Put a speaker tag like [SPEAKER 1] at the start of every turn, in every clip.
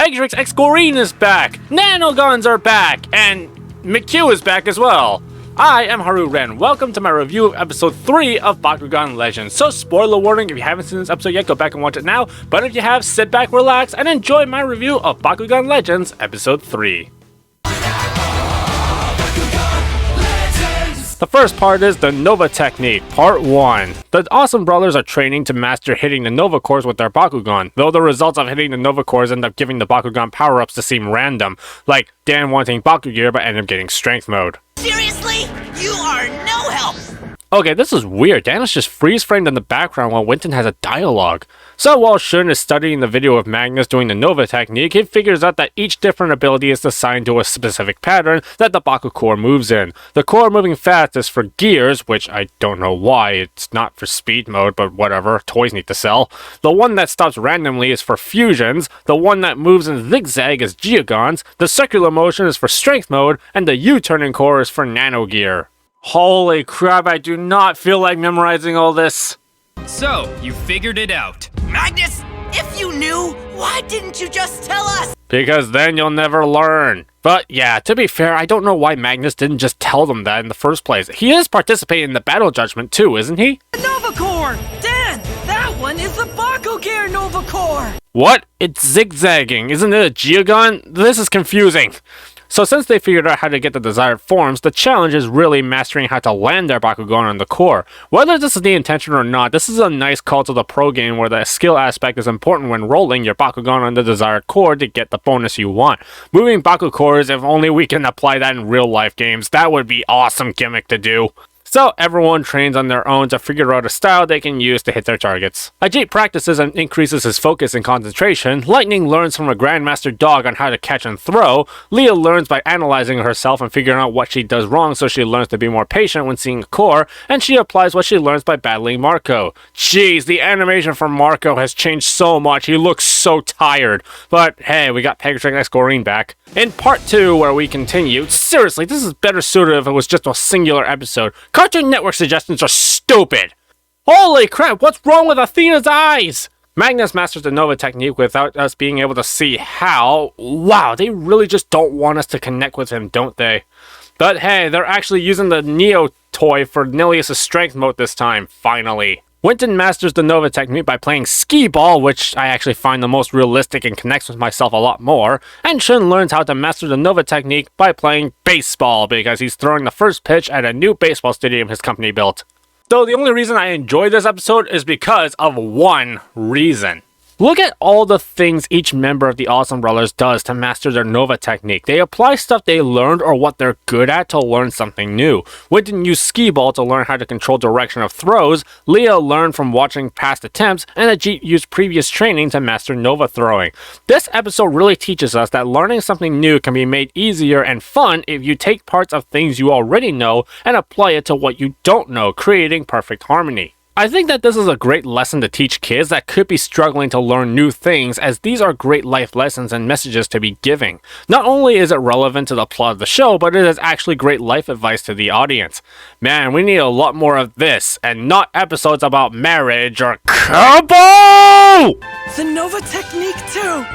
[SPEAKER 1] Pegatrix X Goreen is back, Nanoguns are back, and McHugh is back as well. I am Haru Ren. Welcome to my review of episode 3 of Bakugan Legends. So spoiler warning, if you haven't seen this episode yet, go back and watch it now. But if you have, sit back, relax, and enjoy my review of Bakugan Legends episode 3. The first part is the Nova Technique, part 1. The Awesome Brothers are training to master hitting the Nova Cores with their Bakugan, though the results of hitting the Nova Cores end up giving the Bakugan power-ups to seem random, like Dan wanting Baku Gear but ended up getting Strength Mode.
[SPEAKER 2] Seriously? You are no help!
[SPEAKER 1] Okay, this is weird. Dan is just freeze-framed in the background while Winton has a dialogue. So while Shun is studying the video of Magnus doing the Nova Technique, he figures out that each different ability is assigned to a specific pattern that the Baku Core moves in. The core moving fast is for gears, which I don't know why, it's not for speed mode, but whatever, toys need to sell. The one that stops randomly is for fusions, the one that moves in zigzag is geogons, the circular motion is for strength mode, and the U-turning core is for nano gear. Holy crap, I do not feel like memorizing all this.
[SPEAKER 3] So, you figured it out.
[SPEAKER 2] Magnus, if you knew, why didn't you just tell us?
[SPEAKER 1] Because then you'll never learn. But yeah, to be fair, I don't know why Magnus didn't just tell them that in the first place. He is participating in the battle judgment too, isn't he?
[SPEAKER 2] The Nova Core! Dan, that one is the Baku Gear Nova Core!
[SPEAKER 1] What? It's zigzagging. Isn't it a geogon? This is confusing. So since they figured out how to get the desired forms, the challenge is really mastering how to land their Bakugan on the core. Whether this is the intention or not, this is a nice call to the pro game where the skill aspect is important when rolling your Bakugan on the desired core to get the bonus you want. Moving Baku cores, if only we can apply that in real life games, that would be awesome gimmick to do. So everyone trains on their own to figure out a style they can use to hit their targets. Ajit practices and increases his focus and concentration. Lightning learns from a Grandmaster Dog on how to catch and throw. Leah learns by analyzing herself and figuring out what she does wrong, so she learns to be more patient when seeing a core, and she applies what she learns by battling Marco. Jeez, the animation for Marco has changed so much, he looks so tired. But hey, we got Pegatrix X Goreen back. In part 2, where we continue, seriously, this is better suited if it was just a singular episode. Cartoon Network suggestions are stupid! Holy crap, what's wrong with Athena's eyes? Magnus masters the Nova Technique without us being able to see how. Wow, they really just don't want us to connect with him, don't they? But hey, they're actually using the Neo toy for Nilius' strength mode this time, finally. Winton masters the Nova Technique by playing Skee Ball, which I actually find the most realistic and connects with myself a lot more, and Shun learns how to master the Nova Technique by playing Baseball, because he's throwing the first pitch at a new baseball stadium his company built. Though the only reason I enjoy this episode is because of one reason. Look at all the things each member of the Awesome Brothers does to master their Nova Technique. They apply stuff they learned or what they're good at to learn something new. Winton used Skee Ball to learn how to control direction of throws, Leah learned from watching past attempts, and Ajit used previous training to master Nova throwing. This episode really teaches us that learning something new can be made easier and fun if you take parts of things you already know and apply it to what you don't know, creating perfect harmony. I think that this is a great lesson to teach kids that could be struggling to learn new things, as these are great life lessons and messages to be giving. Not only is it relevant to the plot of the show, but it is actually great life advice to the audience. Man, we need a lot more of this, and not episodes about marriage or Kabo!
[SPEAKER 2] The Nova Technique too!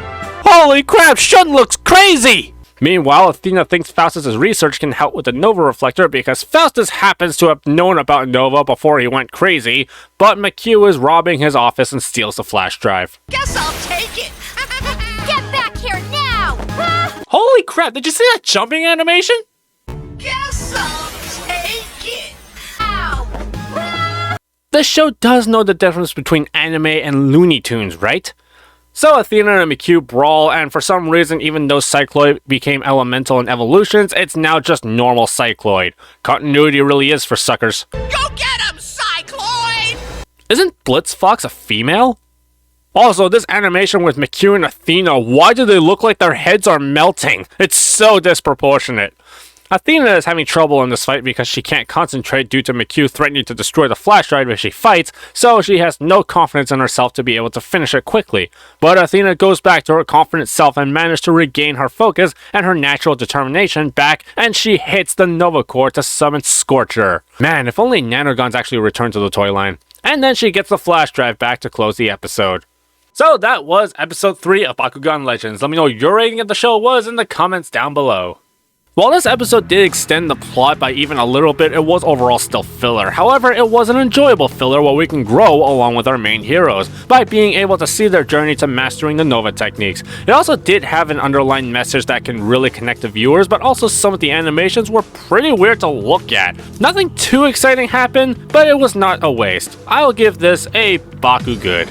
[SPEAKER 1] Holy crap, Shun looks crazy! Meanwhile, Athena thinks Faustus' research can help with the Nova Reflector because Faustus happens to have known about Nova before he went crazy, but McHugh is robbing his office and steals the flash drive.
[SPEAKER 2] Guess I'll take it!
[SPEAKER 4] Get back here now!
[SPEAKER 1] Holy crap, did you see that jumping animation?
[SPEAKER 2] Guess I'll take it!
[SPEAKER 4] Ow!
[SPEAKER 1] The show does know the difference between anime and Looney Tunes, right? So Athena and McHugh brawl, and for some reason, even though Cycloid became elemental in evolutions, it's now just normal Cycloid. Continuity really is for suckers.
[SPEAKER 2] Go get him, Cycloid!
[SPEAKER 1] Isn't Blitzfox a female? Also, this animation with McHugh and Athena, why do they look like their heads are melting? It's so disproportionate. Athena is having trouble in this fight because she can't concentrate due to McHugh threatening to destroy the flash drive if she fights, so she has no confidence in herself to be able to finish it quickly. But Athena goes back to her confident self and manages to regain her focus and her natural determination back, and she hits the Nova Core to summon Scorcher. Man, if only Nanoguns actually returned to the toy line. And then she gets the flash drive back to close the episode. So that was episode 3 of Bakugan Legends. Let me know what your rating of the show was in the comments down below. While this episode did extend the plot by even a little bit, it was overall still filler. However, it was an enjoyable filler where we can grow along with our main heroes by being able to see their journey to mastering the Nova techniques. It also did have an underlying message that can really connect to viewers, but also some of the animations were pretty weird to look at. Nothing too exciting happened, but it was not a waste. I'll give this a Baku good.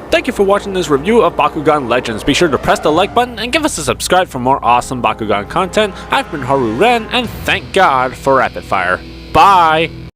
[SPEAKER 1] Thank you for watching this review of Bakugan Legends. Be sure to press the like button and give us a subscribe for more awesome Bakugan content. I've been Haru Ren, and thank God for Rapid Fire. Bye!